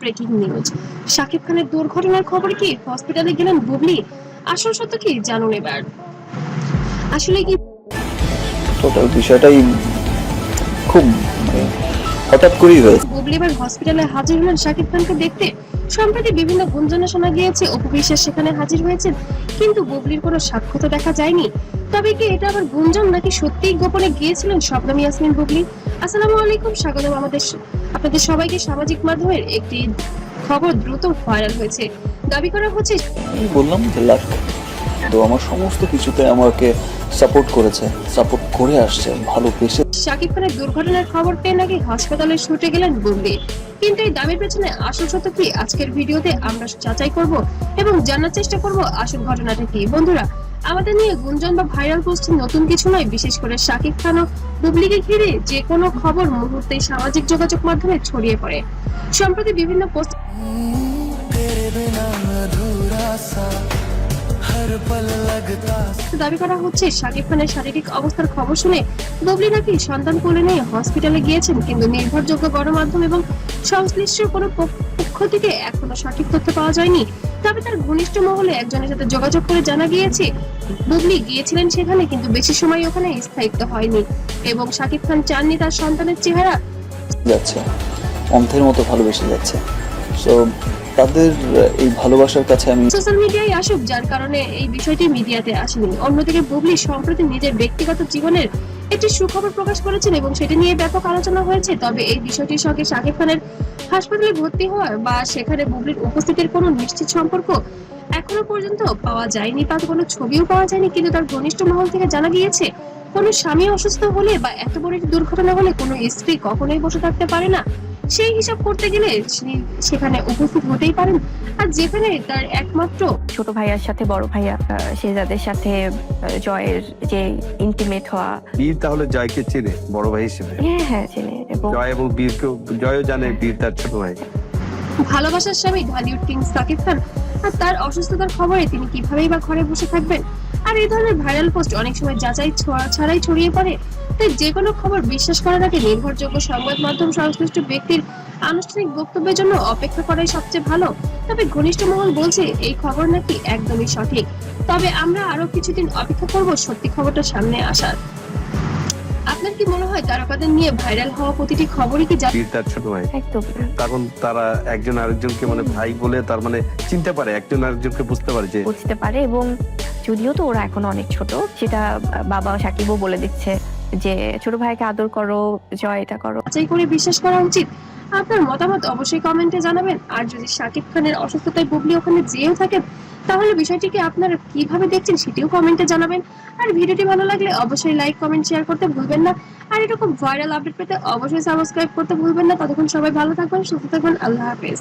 Breaking news. Shakib খানের দুর্ঘটনার খবর কি হসপিটালে গেলেন বুবলি? আসল সত্য কি জানুন এবার। আসলে কি টোটাল বিষয়টাই খুব মানে হঠাৎ করেই হয়েছে। বুবলি এবার হসপিটালে হাজির হলেন শাকিব খানকে দেখতে। সম্প্রতি বিভিন্ন গুঞ্জনে শোনা গিয়েছে অপু বিশ্বাস সেখানে হাজির হয়েছেন, কিন্তু বুবলির কোনো সাক্ষ্য তো দেখা যায়নি। তবে কি এটা আবার গুঞ্জন নাকি সত্যিই গোপনে গিয়েছিলেন শবনম ইয়াসমিন বুবলি? আসসালামু আলাইকুম, স্বাগতম আপনাদের সবাইকে। সামাজিক মাধ্যমের একটি খবর দ্রুত ভাইরাল হয়েছে। দাবি করা হচ্ছে আমি বললাম যে লাখ, তো আমার সমস্ত কিছুতে আমাকে সাপোর্ট করেছে, সাপোর্ট করে আসছে, ভালোবেসে। শাকিব খানের দুর্ঘটনার খবর পেয়ে নাকি হাসপাতালে ছুটে গেলেন বুবলি। কিন্তু এই দাবির পেছনে আসল সত্য কি আজকের ভিডিওতে আমরা যাচাই করব এবং জানার চেষ্টা করব আসল ঘটনাটা কি। বন্ধুরা, আমাদের নিয়ে গুঞ্জন বা ভাইরাল পোস্ট নতুন কিছু নয়। বিশেষ করে শাকিব খান ও বুবলিকে ঘিরে যে কোনো খবর মুহূর্তেই সামাজিক যোগাযোগ মাধ্যমে ছড়িয়ে পড়ে। সম্প্রতি বিভিন্ন পোস্ট দাবি করা হচ্ছে শাকিব খানের শারীরিক অবস্থার খবর শুনে বুবলি নাকি সন্তান কোলে নিয়ে হসপিটালে গিয়েছেন, কিন্তু নির্ভরযোগ্য গণমাধ্যম এবং সংশ্লিষ্ট কোনো পক্ষ থেকে এখনো সঠিক তথ্য পাওয়া যায়নি। তবে তার ঘনিষ্ঠ মহলে একজনের সাথে যোগাযোগ করে জানা গিয়েছে বুবলি গিয়েছিলেন সেখানে, কিন্তু বেশি সময় ওখানে স্থায়িত্ব হয়নি এবং শাকিব খান চাননি তার সন্তানের চেহারা যাচ্ছে, অন্ধের মতো ভালোবেসে যাচ্ছে। সো তাদের এই ভালোবাসার কাছে আমি সোশ্যাল মিডিয়ায় আসুক, যার কারণে এই বিষয়টি মিডিয়াতে আসেনি। অন্যদিকে বুবলি সম্প্রতি নিজের ব্যক্তিগত জীবনের একটি সুখবর প্রকাশ করেছেন এবং সেটি নিয়ে ব্যাপক আলোচনা হয়েছে। তবে এই বিষয়টির সঙ্গে শাকিব খানের হাসপাতালে ভর্তি হওয়া বা সেখানে বুবলির উপস্থিতির কোনো নিশ্চিত সম্পর্ক এখনো পর্যন্ত পাওয়া যায়নি, বা কোনো ছবিও পাওয়া যায়নি। কিন্তু তার ঘনিষ্ঠ মহল থেকে জানা গিয়েছে কোনো স্বামী অসুস্থ হলে বা এত বড় একটি দুর্ঘটনা হলে কোনো স্ত্রী কখনোই বসে থাকতে পারে না। সেই হিসাব করতে গেলে সেখানে উপস্থিত হতেই পারেন, আর যেখানে তার একমাত্র ছোট ভাইয়ার সাথে বড় ভাইয়া শেহজাদের সাথে জয়ের যে ইন্টিমেট হওয়া। বীর তাহলে জয়কে চেনে বড় ভাই হিসেবে? হ্যাঁ হ্যাঁ চেনে, এবং জয় এবং বীরকেও, জয়ও জানে বীর তার ছোট ভাই। ভালোবাসার স্বামী ঢালিউড কিং শাকিব খান, আর তার অসুস্থতার খবরে তিনি কিভাবেই বা ঘরে বসে থাকবেন। আর এই ধরনের ভাইরাল পোস্ট অনেক সময় যাচাই ছাড়াই ছড়িয়ে পড়ে। তাই যে কোনো খবর বিশ্বাস করার আগে নির্ভরযোগ্য সংবাদ মাধ্যম সংশ্লিষ্ট ব্যক্তির আনুষ্ঠানিক বক্তব্যের জন্য অপেক্ষা করাই সবচেয়ে ভালো। তবে ঘনিষ্ঠ মহল বলছে এই খবর নাকি একদমই সঠিক। তবে আমরা আরো কিছুদিন অপেক্ষা করব সত্যি খবরটা সামনে আসার। আপনার কি মনে হয় তারকাদের নিয়ে ভাইরাল হওয়া প্রতিটি খবরই কি বীর তার ছোট ভাই, একদম তখন তারা একজন আরেকজনকে মানে ভাই বলে তার মানে চিনতে পারে, একজন আরেকজনকে বুঝতে পারে যে বুঝতে পারে। এবং যদিও তো ওরা এখন অনেক ছোট, সেটা বাবা সাকিবও বলে দিচ্ছে যে ছোট ভাইকে আদর করো, জয় এটা করো। যাচাই করে বিশ্বাস করা উচিত? আপনার মতামত অবশ্যই কমেন্টে জানাবেন। আর যদি শাকিব খানের অসুস্থতায় বুবলি ওখানে যেও থাকেন, তাহলে বিষয়টিকে আপনারা কিভাবে দেখছেন সেটিও কমেন্টে জানাবেন। আর ভিডিওটি ভালো লাগলে অবশ্যই লাইক কমেন্ট শেয়ার করতে ভুলবেন না। আর এরকম ভাইরাল আপডেট পেতে অবশ্যই সাবস্ক্রাইব করতে ভুলবেন না। ততক্ষণ সবাই ভালো থাকবেন, সুস্থ থাকবেন। আল্লাহ হাফেজ।